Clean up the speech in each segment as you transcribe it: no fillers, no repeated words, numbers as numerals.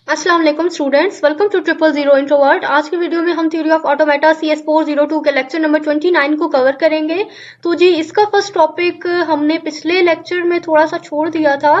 अस्सलाम वालेकुम students, welcome to 000 introvert. आज के वीडियो में हम थ्योरी ऑफ ऑटोमेटा CS402 के लेक्चर नंबर 29 को कवर करेंगे। तो जी इसका फर्स्ट टॉपिक हमने पिछले लेक्चर में थोड़ा सा छोड़ दिया था।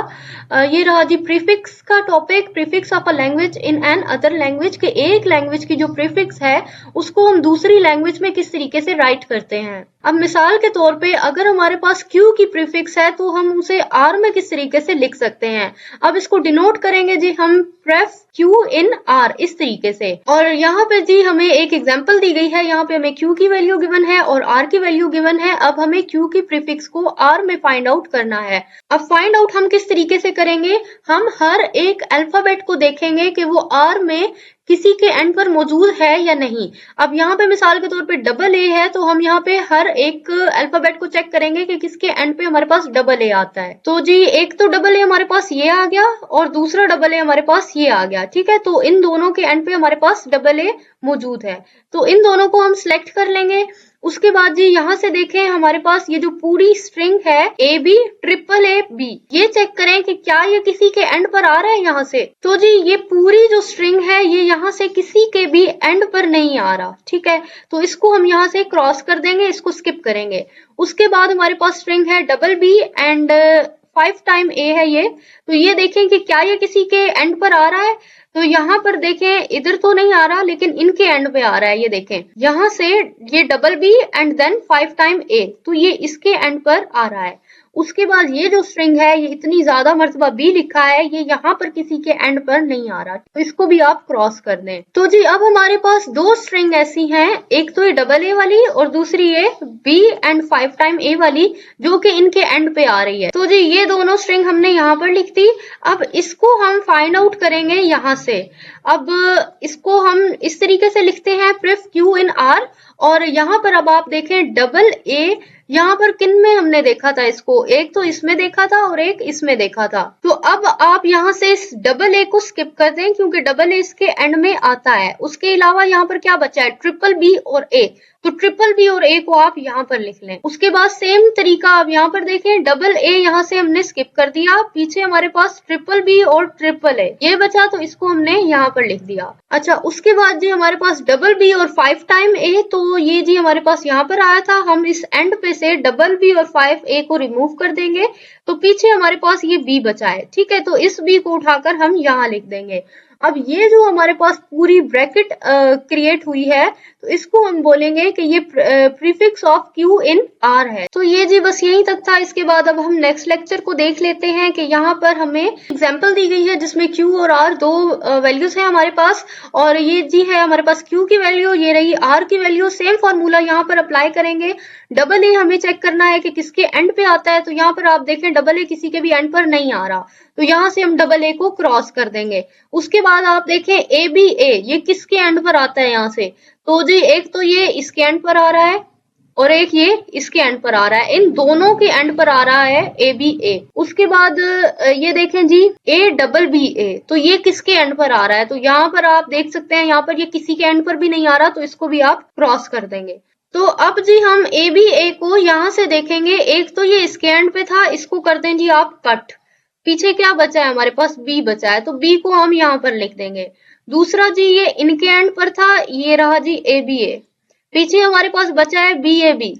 ये रहा जी प्रीफिक्स का topic, prefix of a language in an other language के एक लैंग्वेज की जो प्रीफिक्स है उसको हम दूसरी लैंग्वेज में किस तरीके से राइट करते हैं। अब मिसाल के तौर पे अगर हमारे पास Q की प्रीफिक्स है तो हम उसे R में किस तरीके से लिख सकते हैं। अब इसको डिनोट करेंगे जी हम प्रेफ Q इन R इस तरीके से। और यहाँ पे जी हमें एक एग्जांपल दी गई है, यहाँ पे हमें Q की वैल्यू गिवन है और R की वैल्यू गिवन है। अब हमें Q की प्रीफिक्स को R में फाइंड आउट करना है। अब फाइंड आउट हम किस तरीके से करेंगे, हम हर एक अल्फाबेट को देखेंगे कि वो R में किसी के एंड पर मौजूद है या नहीं। अब यहाँ पे मिसाल के तौर पे डबल ए है तो हम यहाँ पे हर एक अल्फाबेट को चेक करेंगे कि किसके एंड पे हमारे पास डबल ए आता है। तो जी एक तो डबल ए हमारे पास ये आ गया और दूसरा डबल ए हमारे पास ये आ गया, ठीक है। तो इन दोनों के एंड पे हमारे पास डबल ए मौजूद है, तो इन दोनों को हम सिलेक्ट कर लेंगे। उसके बाद जी यहाँ से देखें हमारे पास ये जो पूरी स्ट्रिंग है A B triple A B, ये चेक करें कि क्या ये किसी के एंड पर आ रहा है यहाँ से। तो जी ये पूरी जो स्ट्रिंग है ये यहाँ से किसी के भी एंड पर नहीं आ रहा, ठीक है। तो इसको हम यहाँ से क्रॉस कर देंगे, इसको स्किप करेंगे। उसके बाद हमारे पास स्ट्रिंग है डबल बी एंड 5 टाइम ए है ये, तो ये देखें कि क्या ये किसी के एंड पर आ रहा है। तो यहाँ पर देखें इधर तो नहीं आ रहा लेकिन इनके एंड पे आ रहा है, ये देखें यहाँ से ये double B and then 5 time A, तो ये इसके एंड पर आ रहा है। उसके बाद ये जो स्ट्रिंग है ये इतनी ज्यादा मर्तबा बी लिखा है, ये यहाँ पर किसी के एंड पर नहीं आ रहा, तो इसको भी आप क्रॉस कर दें। तो जी अब हमारे पास दो स्ट्रिंग ऐसी हैं, एक तो ये डबल ए वाली और दूसरी ये बी एंड 5 टाइम ए वाली जो कि इनके एंड पे आ रही है। तो जी ये दोनों स्ट्रिंग हमने यहाँ पर लिख दी। अब इसको हम फाइंड आउट करेंगे यहाँ से। अब इसको हम इस तरीके से लिखते हैं प्रेफ Q इन R, और यहाँ पर अब आप देखें डबल ए यहाँ पर किन में हमने देखा था इसको, एक तो इसमें देखा था और एक इसमें देखा था। तो अब आप यहाँ से इस डबल ए को स्किप कर दें क्योंकि डबल ए इसके एंड में आता है। उसके अलावा यहाँ पर क्या बचा है, ट्रिपल बी और ए, तो ट्रिपल बी और ए को आप यहाँ पर लिख लें। उसके बाद सेम तरीका आप यहाँ पर देखें, डबल ए यहाँ से हमने स्किप कर दिया, पीछे हमारे पास ट्रिपल बी और ट्रिपल ए ये बचा, तो इसको हमने यहाँ पर लिख दिया। अच्छा उसके बाद जी हमारे पास डबल बी और 5 टाइम ए, तो ये जी हमारे पास यहाँ पर आया था। हम इस एंड पे से डबल बी और 5 ए को रिमूव कर देंगे, तो पीछे हमारे पास ये बी बचा है, ठीक है। तो इस बी को उठाकर हम यहाँ लिख देंगे। अब ये जो हमारे पास पूरी ब्रैकेट क्रिएट हुई है तो इसको हम बोलेंगे कि ये prefix of Q in R है। तो ये जी बस यहीं तक था। इसके बाद अब हम नेक्स्ट लेक्चर को देख लेते हैं कि यहाँ पर हमें एग्जांपल दी गई है जिसमें Q और R दो वैल्यूज हैं हमारे पास, और ये जी है हमारे पास Q की वैल्यू, ये रही R की वैल्यू। सेम फॉर्मूला यहाँ पर अप्लाई करेंगे। डबल ए हमें चेक करना है कि किसके एंड पे आता है, तो यहाँ पर आप देखें डबल ए किसी के भी एंड पर नहीं आ रहा, तो यहाँ से हम डबल ए को क्रॉस कर देंगे। उसके बाद आप देखें ए बी ए ये किसके एंड पर आता है यहाँ से, तो जी एक तो ये इसके एंड पर आ रहा है और एक ये इसके एंड पर आ रहा है, इन दोनों के एंड पर आ रहा है ए बी ए। उसके बाद ये देखें जी ए डबल बी ए, तो ये किसके एंड पर आ रहा है, तो यहाँ पर आप देख सकते हैं यहाँ पर ये किसी के एंड पर भी नहीं आ रहा, तो इसको भी आप क्रॉस कर देंगे। तो अब जी हम ए बी ए को यहाँ से देखेंगे, एक तो ये इसके एंड पे था, इसको कर दें जी आप कट, पीछे क्या बचा है हमारे पास बी बचा है, तो बी को हम यहाँ पर लिख देंगे। दूसरा जी ये इनके एंड पर था, ये रहा जी ए बी ए, पीछे हमारे पास बचा है बी ए बी,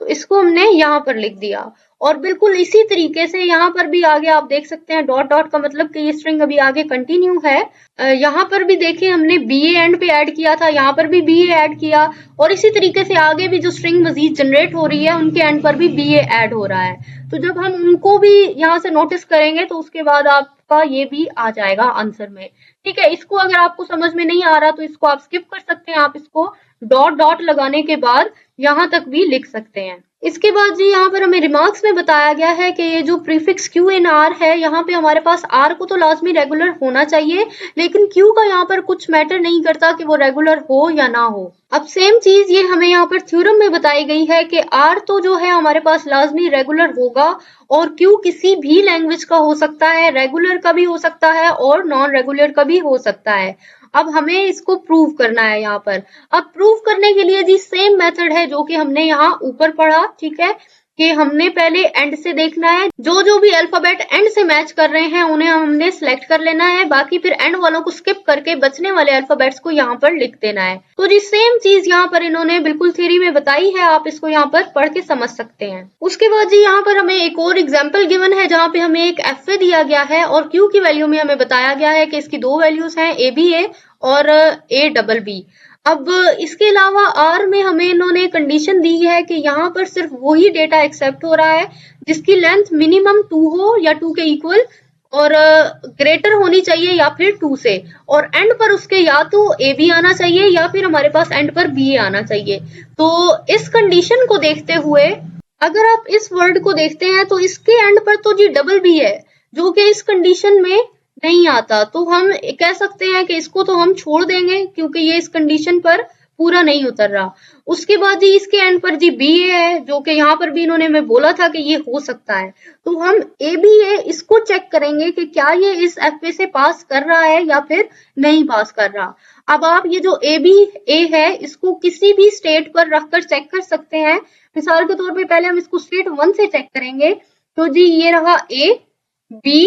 तो इसको हमने यहाँ पर लिख दिया। और बिल्कुल इसी तरीके से यहाँ पर भी आगे आप देख सकते हैं डॉट डॉट का मतलब कि ये स्ट्रिंग अभी आगे कंटिन्यू है। यहाँ पर भी देखें हमने बी ए एंड पे ऐड किया था, यहाँ पर भी बी ए ऐड किया, और इसी तरीके से आगे भी जो स्ट्रिंग मजीद जनरेट हो रही है उनके एंड पर भी बी ए ऐड हो रहा है। तो जब हम उनको भी यहाँ से नोटिस करेंगे तो उसके बाद आपका ये भी आ जाएगा आंसर में, ठीक है। इसको अगर आपको समझ में नहीं आ रहा तो इसको आप स्किप कर सकते हैं, आप इसको डॉट डॉट लगाने के बाद यहाँ तक भी लिख सकते हैं। इसके बाद जी यहाँ पर हमें रिमार्क्स में बताया गया है कि ये जो प्रीफिक्स Q इन R है, यहाँ पे हमारे पास R को तो लाजमी रेगुलर होना चाहिए, लेकिन Q का यहाँ पर कुछ मैटर नहीं करता कि वो रेगुलर हो या ना हो। अब सेम चीज ये हमें यहाँ पर थ्योरम में बताई गई है कि R तो जो है हमारे पास लाजमी रेगुलर होगा, और Q किसी भी लैंग्वेज का हो सकता है, रेगुलर का भी हो सकता है और नॉन रेगुलर का भी हो सकता है। अब हमें इसको प्रूव करना है यहाँ पर। अब प्रूव करने के लिए जी सेम मेथड है जो कि हमने यहाँ ऊपर पढ़ा, ठीक है। कि हमने पहले एंड से देखना है, जो भी अल्फाबेट एंड से मैच कर रहे हैं उन्हें हमने सिलेक्ट कर लेना है, बाकी फिर एंड वालों को स्किप करके बचने वाले अल्फाबेट्स को यहाँ पर लिख देना है। तो जी सेम चीज यहाँ पर इन्होंने बिल्कुल थ्योरी में बताई है, आप इसको यहाँ पर पढ़ के समझ सकते हैं। उसके बाद जी यहाँ पर हमें एक और एग्जाम्पल गिवन है जहाँ पे हमें एक एफ दिया गया है और क्यू की वैल्यू में हमें बताया गया है कि इसकी दो वैल्यूज हैं, ए बी ए और ए डबल बी। अब इसके अलावा आर में हमें इन्होंने कंडीशन दी है कि यहाँ पर सिर्फ वही डेटा एक्सेप्ट हो रहा है जिसकी लेंथ मिनिमम 2 हो या 2 के इक्वल और ग्रेटर होनी चाहिए या फिर 2 से, और एंड पर उसके या तो ए बी आना चाहिए या फिर हमारे पास एंड पर बी आना चाहिए। तो इस कंडीशन को देखते हुए अगर आप इस वर्ड को देखते हैं तो इसके एंड पर तो जी डबल बी है जो कि इस कंडीशन में नहीं आता, तो हम कह सकते हैं कि इसको तो हम छोड़ देंगे क्योंकि ये इस कंडीशन पर पूरा नहीं उतर रहा। उसके बाद जी इसके एंड पर जी बी ए है जो कि यहाँ पर भी इन्होंने हमें बोला था कि ये हो सकता है, तो हम ए बी ए इसको चेक करेंगे कि क्या ये इस एफ ए से पास कर रहा है या फिर नहीं पास कर रहा। अब आप ये जो ए बी ए है इसको किसी भी स्टेट पर रखकर चेक कर सकते हैं। मिसाल के तौर पे पहले हम इसको स्टेट 1 से चेक करेंगे, तो जी ये रहा ए बी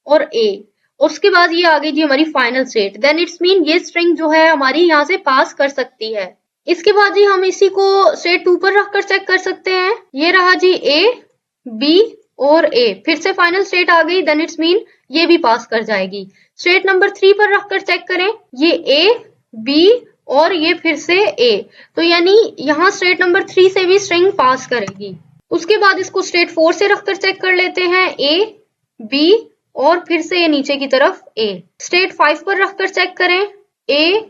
और ए, उसके बाद ये आ गई जी हमारी final state, then it's mean ये स्ट्रिंग जो है हमारी यहाँ से पास कर सकती है। इसके बाद जी हम इसी को स्टेट 2 पर रखकर चेक कर सकते हैं, ये रहा जी ए बी और ए, फिर से फाइनल स्टेट आ गई, देन इट्स मीन ये भी पास कर जाएगी। स्टेट नंबर 3 पर रखकर चेक करें, ये ए बी और ये फिर से ए, तो यानी यहाँ स्टेट नंबर 3 से भी स्ट्रिंग पास करेगी। उसके बाद इसको स्टेट 4 से रखकर चेक कर लेते हैं, ए बी और फिर से ये नीचे की तरफ ए। स्टेट 5 पर रखकर चेक करें, ए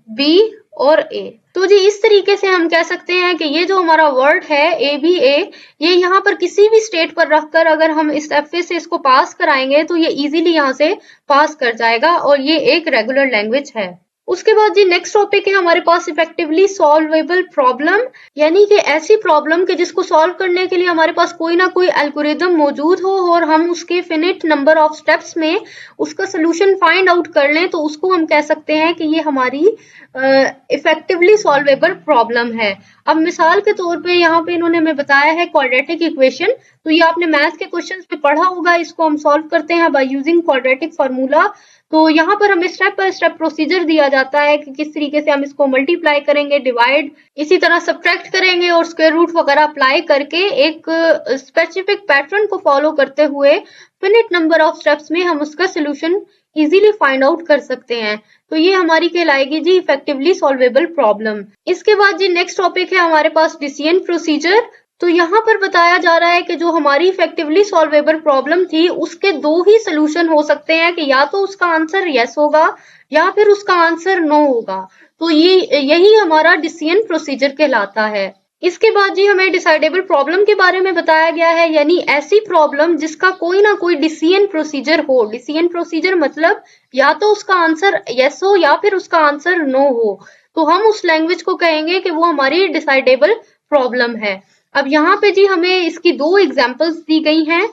बी और ए। तो जी इस तरीके से हम कह सकते हैं कि ये जो हमारा वर्ड है ए बी ए, ये यहाँ पर किसी भी स्टेट पर रखकर अगर हम इस एफ ए से इसको पास कराएंगे तो ये इजीली यहाँ से पास कर जाएगा और ये एक रेगुलर लैंग्वेज है। उसके बाद जी नेक्स्ट टॉपिक है हमारे पास इफेक्टिवली सॉल्वेबल प्रॉब्लम, यानी कि ऐसी प्रॉब्लम के जिसको सॉल्व करने के लिए हमारे पास कोई ना कोई एल्गोरिदम मौजूद हो और हम उसके फिनिट नंबर ऑफ स्टेप्स में उसका सोल्यूशन फाइंड आउट कर लें, तो उसको हम कह सकते हैं कि ये हमारी इफेक्टिवली सॉल्वेबल प्रॉब्लम है। अब मिसाल के तौर पे यहाँ पे इन्होंने हमें बताया है क्वाड्रेटिक इक्वेशन, तो ये आपने मैथ के क्वेश्चंस पे पढ़ा होगा, इसको हम सॉल्व करते हैं बाय यूजिंग क्वाड्रेटिक फार्मूला। तो यहाँ पर हमें स्टेप बाय स्टेप प्रोसीजर दिया जाता है कि किस तरीके से हम इसको मल्टीप्लाई करेंगे, डिवाइड, इसी तरह सब्ट्रैक्ट करेंगे और स्क्वायर रूट वगैरह अप्लाई करके एक स्पेसिफिक पैटर्न को फॉलो करते हुए फिनिट नंबर ऑफ स्टेप्स में हम उसका सोल्यूशन इजीली फाइंड आउट कर सकते हैं। तो ये हमारी कहलाएगी जी इफेक्टिवली सॉल्वेबल प्रॉब्लम। इसके बाद जी नेक्स्ट टॉपिक है हमारे पास डिसीजन प्रोसीजर। तो यहाँ पर बताया जा रहा है कि जो हमारी इफेक्टिवली सॉल्वेबल प्रॉब्लम थी उसके दो ही सोल्यूशन हो सकते हैं कि या तो उसका आंसर यस होगा या फिर उसका आंसर नो होगा। तो यही हमारा डिसीजन प्रोसीजर कहलाता है। इसके बाद जी हमें डिसाइडेबल प्रॉब्लम के बारे में बताया गया है, यानी ऐसी प्रॉब्लम जिसका कोई ना कोई डिसीजन प्रोसीजर हो। डिसीजन प्रोसीजर मतलब या तो उसका आंसर यस हो या फिर उसका आंसर नो हो, तो हम उस लैंग्वेज को कहेंगे कि वो हमारी डिसाइडेबल प्रॉब्लम है। अब यहाँ पे जी हमें इसकी दो एग्जांपल्स दी गई हैं।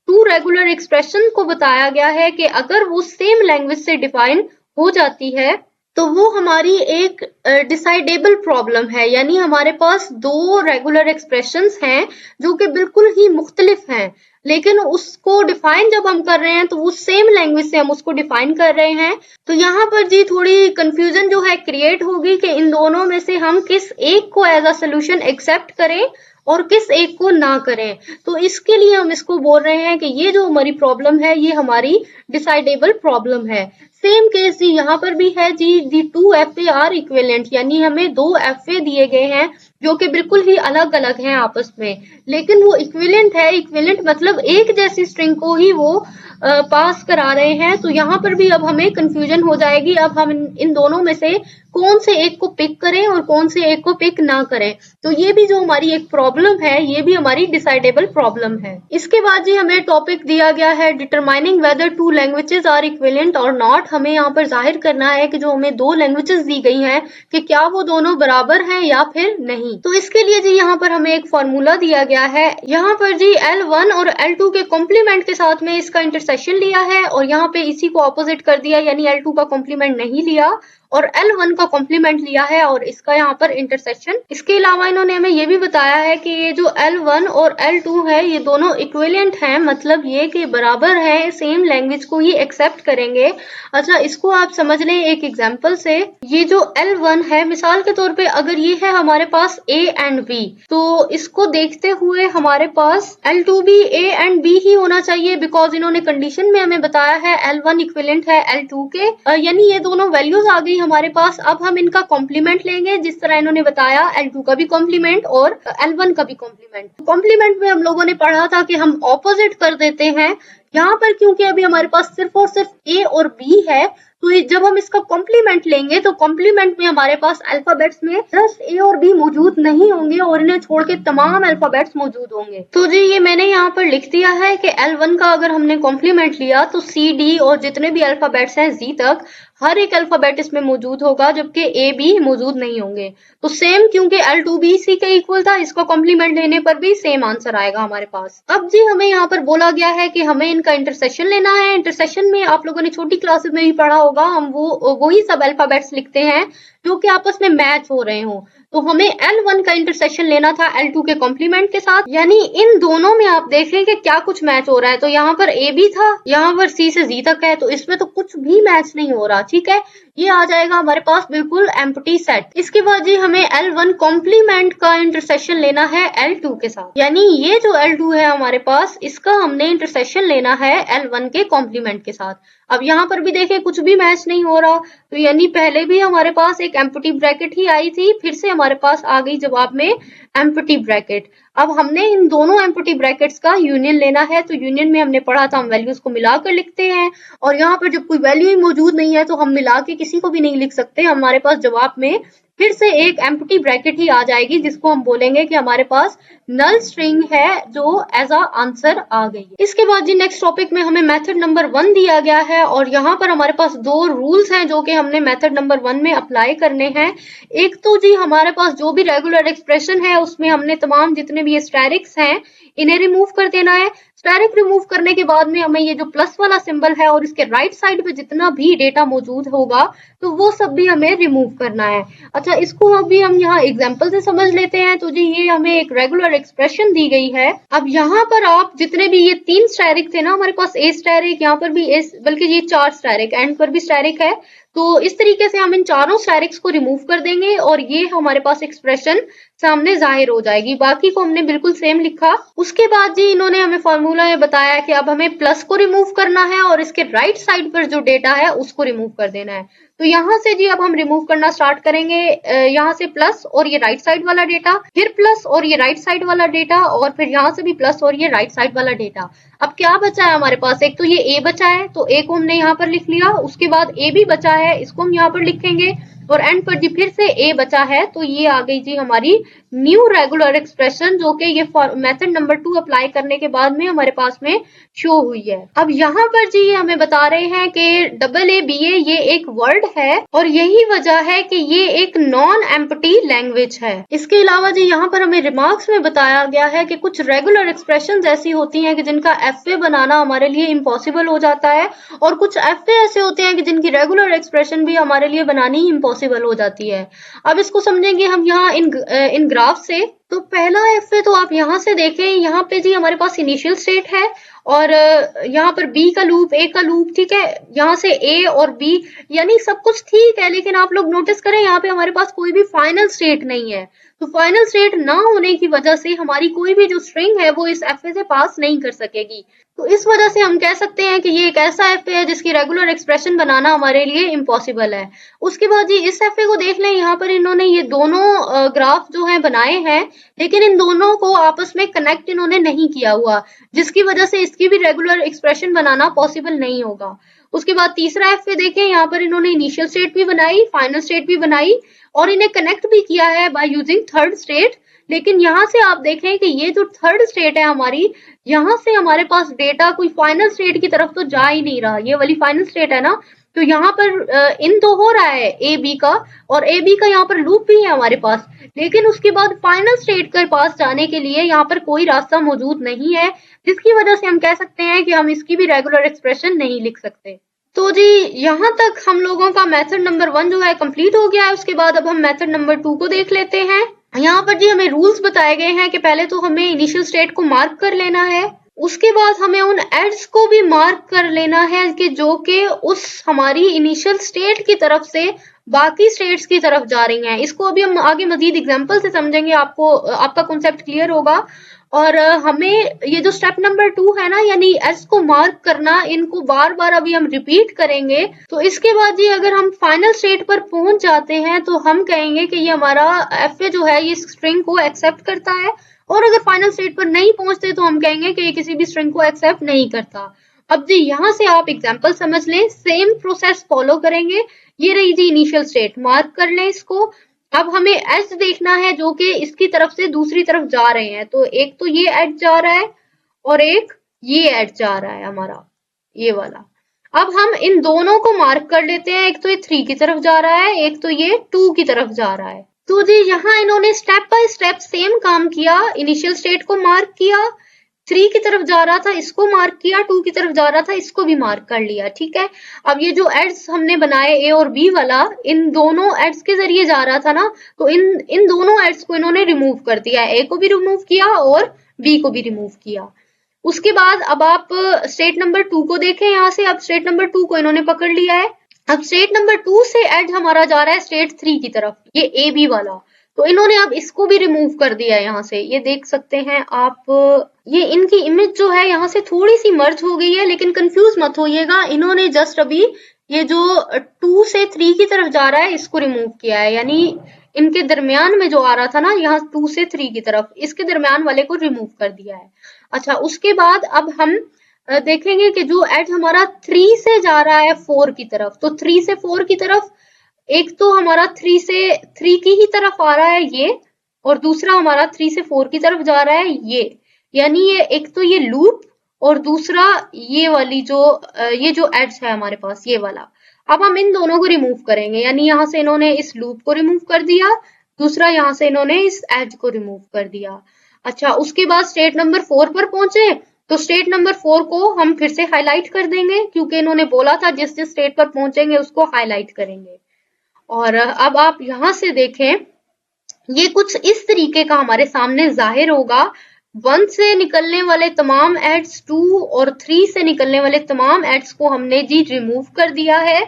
टू रेगुलर एक्सप्रेशन को बताया गया है कि अगर वो सेम लैंग्वेज से डिफाइन हो जाती है तो वो हमारी एक डिसाइडेबल प्रॉब्लम है, यानी हमारे पास दो रेगुलर एक्सप्रेशंस हैं जो कि बिल्कुल ही मुख्तलिफ हैं, लेकिन उसको डिफाइन जब हम कर रहे हैं तो वो सेम लैंग्वेज से हम उसको डिफाइन कर रहे हैं। तो यहाँ पर जी थोड़ी कंफ्यूजन जो है क्रिएट होगी कि इन दोनों में से हम किस एक को एज अ सोल्यूशन एक्सेप्ट करें और किस एक को ना करें। तो इसके लिए हम इसको बोल रहे हैं कि ये जो हमारी प्रॉब्लम है ये हमारी डिसाइडेबल प्रॉब्लम है। सेम केस जी यहाँ पर भी है ji, the two F A are equivalent, यानी हमें दो एफ ए दिए गए हैं जो कि बिल्कुल ही अलग अलग हैं आपस में, लेकिन वो इक्विवेलेंट है। इक्विवेलेंट मतलब एक जैसी स्ट्रिंग को ही वो पास करा रहे हैं। तो यहाँ पर भी अब हमें कंफ्यूजन हो जाएगी, अब हम इन दोनों में से कौन से एक को पिक करें और कौन से एक को पिक ना करें। तो ये भी जो हमारी एक प्रॉब्लम है ये भी हमारी डिसाइडेबल प्रॉब्लम है। इसके बाद जी हमें टॉपिक दिया गया है determining whether two languages are equivalent और नॉट। हमें यहाँ पर जाहिर करना है कि जो हमें दो लैंग्वेजेस दी गई हैं कि क्या वो दोनों बराबर हैं या फिर नहीं। तो इसके लिए जी यहाँ पर हमें एक फॉर्मूला दिया गया है। यहाँ पर जी L1 और L2 के कॉम्प्लीमेंट के साथ में इसका इंटरसेक्शन लिया है और यहाँ पे इसी को ऑपोजिट कर दिया, यानी L2 का कॉम्प्लीमेंट नहीं लिया और L1 का कॉम्प्लीमेंट लिया है और इसका यहाँ पर इंटरसेक्शन। इसके अलावा इन्होंने हमें ये भी बताया है कि ये जो L1 और L2 है ये दोनों इक्विवेलेंट हैं, मतलब ये कि बराबर है, सेम लैंग्वेज को ही एक्सेप्ट करेंगे। अच्छा, इसको आप समझ लें एक एग्जांपल से। ये जो L1 है, मिसाल के तौर पे अगर ये है हमारे पास A एंड B, तो इसको देखते हुए हमारे पास L2 भी A एंड B ही होना चाहिए, बिकॉज इन्होंने कंडीशन में हमें बताया है L1 इक्विवेलेंट है L2 के, यानी ये दोनों वैल्यूज आ गई हमारे पास। अब हम इनका कॉम्प्लीमेंट लेंगे, जिस तरह इन्होंने बताया L2 का भी कॉम्प्लीमेंट और L1 का भी कॉम्प्लीमेंट। कॉम्प्लीमेंट में हम लोगों ने पढ़ा था कि हम ऑपोजिट कर देते हैं। यहाँ पर क्योंकि अभी हमारे पास सिर्फ और सिर्फ A और B है, तो जब हम इसका कॉम्प्लीमेंट लेंगे तो कॉम्प्लीमेंट में हमारे पास अल्फाबेट्स में जस्ट A और B मौजूद नहीं होंगे और इन्हें छोड़ के तमाम अल्फाबेट्स मौजूद होंगे। तो जी ये मैंने यहाँ पर लिख दिया है कि L1 का अगर हमने कॉम्प्लीमेंट लिया तो C, D और जितने भी अल्फाबेट्स हैं Z तक, हर एक अल्फाबेट इसमें मौजूद होगा, जबकि A, B मौजूद नहीं होंगे। तो सेम क्योंकि L2 भी C के इक्वल था, इसका कॉम्प्लीमेंट लेने पर भी सेम आंसर आएगा हमारे पास। अब जी हमें यहाँ पर बोला गया है कि हमें इनका इंटरसेक्शन लेना है। इंटरसेक्शन में आप लोगों ने छोटी क्लासेस में भी पढ़ा होगा, हम वही सब अल्फाबेट्स लिखते हैं जो कि आपस में मैच हो रहे हो। तो हमें L1 का इंटरसेक्शन लेना था L2 के कॉम्प्लीमेंट के साथ, यानी इन दोनों में आप देखें कि क्या कुछ मैच हो रहा है। तो यहाँ पर A भी था, यहाँ पर C से Z तक है, तो इसमें तो कुछ भी मैच नहीं हो रहा। ठीक है, ये आ जाएगा हमारे पास बिल्कुल एम्प्टी सेट। इसके बाद जी हमें L1 कॉम्प्लीमेंट का इंटरसेक्शन लेना है L2 के साथ, यानी ये जो L2 है हमारे पास, इसका हमने इंटरसेक्शन लेना है L1 के कॉम्प्लीमेंट के साथ। अब यहाँ पर भी देखें कुछ भी मैच नहीं हो रहा, तो यानी पहले भी हमारे पास एक एम्प्टी ब्रैकेट ही आई थी, फिर से हमारे पास आ गई जवाब में एम्प्टी ब्रैकेट। अब हमने इन दोनों एम्प्टी ब्रैकेट्स का यूनियन लेना है। तो यूनियन में हमने पढ़ा था हम वैल्यूज को मिलाकर लिखते हैं, और यहाँ पर जब कोई वैल्यू ही मौजूद नहीं है तो हम मिला के किसी को भी नहीं लिख सकते। हमारे पास जवाब में फिर से एक एम्प्टी ब्रैकेट ही आ जाएगी, जिसको हम बोलेंगे कि हमारे पास नल स्ट्रिंग है जो एज अ आंसर आ गई है। इसके बाद जी नेक्स्ट टॉपिक में हमें मेथड नंबर 1 दिया गया है, और यहाँ पर हमारे पास 2 रूल्स हैं जो कि हमने मेथड नंबर 1 में अप्लाई करने हैं। एक तो जी हमारे पास जो भी रेगुलर एक्सप्रेशन है उसमें हमने तमाम जितने भी स्टेरिक्स हैं इन्हें रिमूव कर देना है। स्टेरिक रिमूव करने के बाद में हमें ये जो प्लस वाला सिंबल है और इसके राइट साइड पे जितना भी डेटा मौजूद होगा तो वो सब भी हमें रिमूव करना है। अच्छा, इसको अभी हम यहाँ एग्जांपल से समझ लेते हैं। तो जी ये हमें एक रेगुलर एक्सप्रेशन दी गई है। अब यहाँ पर आप जितने भी ये 3 स्टेरिक थे ना, हमारे पास ए स्टेरिक, यहाँ पर भी ए, बल्कि ये 4 स्टेरिक, एंड पर भी स्टेरिक है। तो इस तरीके से हम इन चारों स्टेरिक्स को रिमूव कर देंगे और ये हमारे पास एक्सप्रेशन सामने जाहिर हो जाएगी। बाकी को हमने बिल्कुल सेम लिखा। उसके बाद जी इन्होंने हमें फॉर्मूला में बताया कि अब हमें प्लस को रिमूव करना है और इसके राइट साइड पर जो डेटा है उसको रिमूव कर देना है। तो यहाँ से जी अब हम रिमूव करना स्टार्ट करेंगे। यहाँ से प्लस और ये राइट साइड वाला डेटा, फिर प्लस और ये राइट साइड वाला डेटा, और फिर यहाँ से भी प्लस और ये राइट साइड वाला डेटा। अब क्या बचा है हमारे पास? एक तो ये ए बचा है, तो ए को हमने यहाँ पर लिख लिया। उसके बाद ए भी बचा है, इसको हम यहाँ पर लिखेंगे, और एंड पर जी फिर से ए बचा है। तो ये आ गई जी हमारी न्यू रेगुलर एक्सप्रेशन, जो कि ये मेथड नंबर 2 अप्लाई करने के बाद में हमारे पास में शो हुई है। अब यहाँ पर जी ये हमें बता रहे हैं कि डबल ए बी ए ये एक वर्ड है, और यही वजह है कि ये एक नॉन एम्प्टी लैंग्वेज है। इसके अलावा जी यहाँ पर हमें रिमार्क्स में बताया गया है कि कुछ रेगुलर एक्सप्रेशंस ऐसी होती हैं कि जिनका एफए बनाना हमारे लिए इम्पॉसिबल हो जाता है, और कुछ एफए ऐसे होते हैं कि जिनकी रेगुलर एक्सप्रेशन भी हमारे लिए बनानी ही इम्पॉसिबल हो जाती है। अब इसको समझेंगे हम यहाँ इन ग्राफ से। तो पहला एफए तो आप यहाँ से देखें, यहाँ पे जी हमारे पास इनिशियल स्टेट है, और यहाँ पर बी का लूप, ए का लूप, ठीक है। यहाँ से ए और बी यानी सब कुछ ठीक है, लेकिन आप लोग नोटिस करें यहाँ पे हमारे पास कोई भी फाइनल स्टेट नहीं है। तो फाइनल स्टेट ना होने की वजह से हमारी कोई भी जो स्ट्रिंग है वो इस एफए से पास नहीं कर सकेगी। तो इस वजह से हम कह सकते हैं कि ये एक ऐसा एफए है जिसकी रेगुलर एक्सप्रेशन बनाना हमारे लिए इम्पॉसिबल है। उसके बाद जी इस एफए को देख लें, यहाँ पर इन्होंने ये दोनों ग्राफ जो हैं बनाए हैं, लेकिन इन दोनों को आपस में कनेक्ट इन्होंने नहीं किया हुआ, जिसकी वजह से इसकी भी रेगुलर एक्सप्रेशन बनाना पॉसिबल नहीं होगा। उसके बाद तीसरा एफए देखें, यहाँ पर इन्होंने इनिशियल स्टेट भी बनाई, फाइनल स्टेट भी बनाई, और इन्हें कनेक्ट भी किया है बाय यूजिंग थर्ड स्टेट। लेकिन यहाँ से आप देखें कि ये जो थर्ड स्टेट है हमारी, यहाँ से हमारे पास डेटा कोई फाइनल स्टेट की तरफ तो जा ही नहीं रहा। ये वाली फाइनल स्टेट है ना, तो यहाँ पर इन तो हो रहा है ए बी का, और ए बी का यहाँ पर लूप भी है हमारे पास, लेकिन उसके बाद फाइनल स्टेट के पास जाने के लिए यहाँ पर कोई रास्ता मौजूद नहीं है, जिसकी वजह से हम कह सकते हैं कि हम इसकी भी रेगुलर एक्सप्रेशन नहीं लिख सकते। तो जी यहाँ तक हम लोगों का मेथड नंबर 1 जो है कंप्लीट हो गया है। उसके बाद अब हम मेथड नंबर 2 को देख लेते हैं। यहाँ पर जी हमें रूल्स बताए गए हैं कि पहले तो हमें इनिशियल स्टेट को मार्क कर लेना है, उसके बाद हमें उन एड्स को भी मार्क कर लेना है कि जो कि उस हमारी इनिशियल स्टेट की तरफ से बाकी स्टेट्स की तरफ जा रही हैं। इसको अभी हम आगे मजीद एग्जांपल से समझेंगे, आपका कॉन्सेप्ट क्लियर होगा। और हमें ये जो स्टेप नंबर 2 है ना, यानी एस को मार्क करना, इनको बार बार अभी हम रिपीट करेंगे। तो इसके बाद जी अगर हम फाइनल स्टेट पर पहुंच जाते हैं तो हम कहेंगे कि ये हमारा एफ ए जो है ये स्ट्रिंग को एक्सेप्ट करता है, और अगर फाइनल स्टेट पर नहीं पहुंचते तो हम कहेंगे कि ये किसी भी स्ट्रिंग को एक्सेप्ट नहीं करता। अब जी यहाँ से आप एग्जाम्पल समझ लें, सेम प्रोसेस फॉलो करेंगे। ये रही जी इनिशियल स्टेट, मार्क कर लें इसको। अब हमें एज देखना है जो कि इसकी तरफ से दूसरी तरफ जा रहे हैं। तो एक तो ये एज जा रहा है और एक ये एज जा रहा है हमारा, ये वाला। अब हम इन दोनों को मार्क कर लेते हैं। एक तो ये 3 की तरफ जा रहा है, एक तो ये 2 की तरफ जा रहा है। तो जी यहाँ इन्होंने स्टेप बाय स्टेप सेम काम किया। इनिशियल स्टेट को मार्क किया, 3 की तरफ जा रहा था इसको मार्क किया, 2 की तरफ जा रहा था इसको भी मार्क कर लिया। ठीक है, अब ये जो एड्स हमने बनाए ए और बी वाला, इन दोनों एड्स के जरिए जा रहा था ना, तो इन दोनों एड्स को इन्होंने रिमूव कर दिया। ए को भी रिमूव किया और बी को भी रिमूव किया। उसके बाद अब आप स्टेट नंबर 2 को देखें। यहाँ से अब स्टेट नंबर 2 को इन्होंने पकड़ लिया है। अब स्टेट नंबर 2 से एड हमारा जा रहा है स्टेट 3 की तरफ, ये ए बी वाला। तो इन्होंने अब इसको भी रिमूव कर दिया है। यहाँ से ये देख सकते हैं आप, ये इनकी इमेज जो है यहाँ से थोड़ी सी मर्ज हो गई है, लेकिन कंफ्यूज मत होइएगा। इन्होंने जस्ट अभी ये जो 2 से 3 की तरफ जा रहा है इसको रिमूव किया है, यानी इनके दरमियान में जो आ रहा था ना यहाँ 2 से 3 की तरफ, इसके दरमियान वाले को रिमूव कर दिया है। अच्छा, उसके बाद अब हम देखेंगे कि जो एज हमारा 3 से जा रहा है 4 की तरफ, तो 3 से 4 की तरफ एक तो हमारा 3 से 3 की ही तरफ आ रहा है ये, और दूसरा हमारा 3 से 4 की तरफ जा रहा है ये। यानी ये एक तो ये लूप और दूसरा ये वाली ये जो एड्स है हमारे पास ये वाला। अब हम इन दोनों को रिमूव करेंगे, यानी यहाँ से इन्होंने इस लूप को रिमूव कर दिया, दूसरा यहाँ से इन्होंने इस एज को रिमूव कर दिया। अच्छा, उसके बाद स्टेट नंबर 4 पर पहुंचे, तो स्टेट नंबर 4 को हम फिर से हाईलाइट कर देंगे, क्योंकि इन्होंने बोला था जिस जिस स्टेट पर पहुंचेंगे उसको हाईलाइट करेंगे। और अब आप यहाँ से देखें, ये कुछ इस तरीके का हमारे सामने जाहिर होगा। 1 से निकलने वाले तमाम एड्स, 2 और 3 से निकलने वाले तमाम एड्स को हमने जी रिमूव कर दिया है।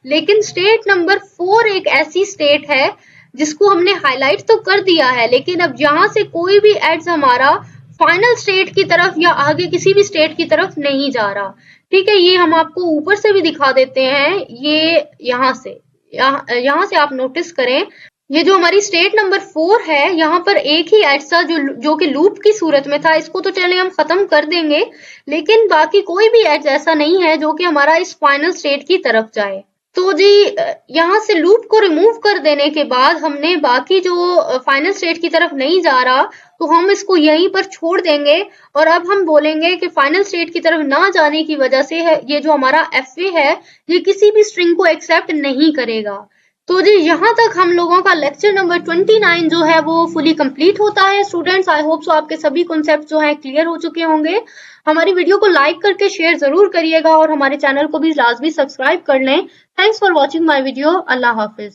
लेकिन स्टेट नंबर 4 एक ऐसी स्टेट है जिसको हमने हाईलाइट तो कर दिया है, लेकिन अब यहाँ से कोई भी एड्स हमारा फाइनल स्टेट की तरफ या आगे किसी भी स्टेट की तरफ नहीं जा रहा। ठीक है, ये हम आपको ऊपर से भी दिखा देते हैं। ये यहाँ से आप नोटिस करें, ये जो हमारी स्टेट नंबर 4 है, यहाँ पर एक ही एड्स था जो कि लूप की सूरत में था। इसको तो चले हम खत्म कर देंगे, लेकिन बाकी कोई भी एड्स ऐसा नहीं है जो कि हमारा इस फाइनल स्टेट की तरफ जाए। तो जी यहाँ से लूप को रिमूव कर देने के बाद हमने बाकी जो फाइनल स्टेट की तरफ नहीं जा रहा, तो हम इसको यहीं पर छोड़ देंगे। और अब हम बोलेंगे कि फाइनल स्टेट की तरफ ना जाने की वजह से ये जो हमारा एफ ए है, ये किसी भी स्ट्रिंग को एक्सेप्ट नहीं करेगा। तो जी यहाँ तक हम लोगों का लेक्चर नंबर 29 जो है वो फुली कंप्लीट होता है। स्टूडेंट्स, आई होप सो आपके सभी कॉन्सेप्ट जो है क्लियर हो चुके होंगे। हमारी वीडियो को लाइक करके शेयर जरूर करिएगा और हमारे चैनल को भी लाजमी सब्सक्राइब कर लें। Thanks for watching my video. Allah Hafiz.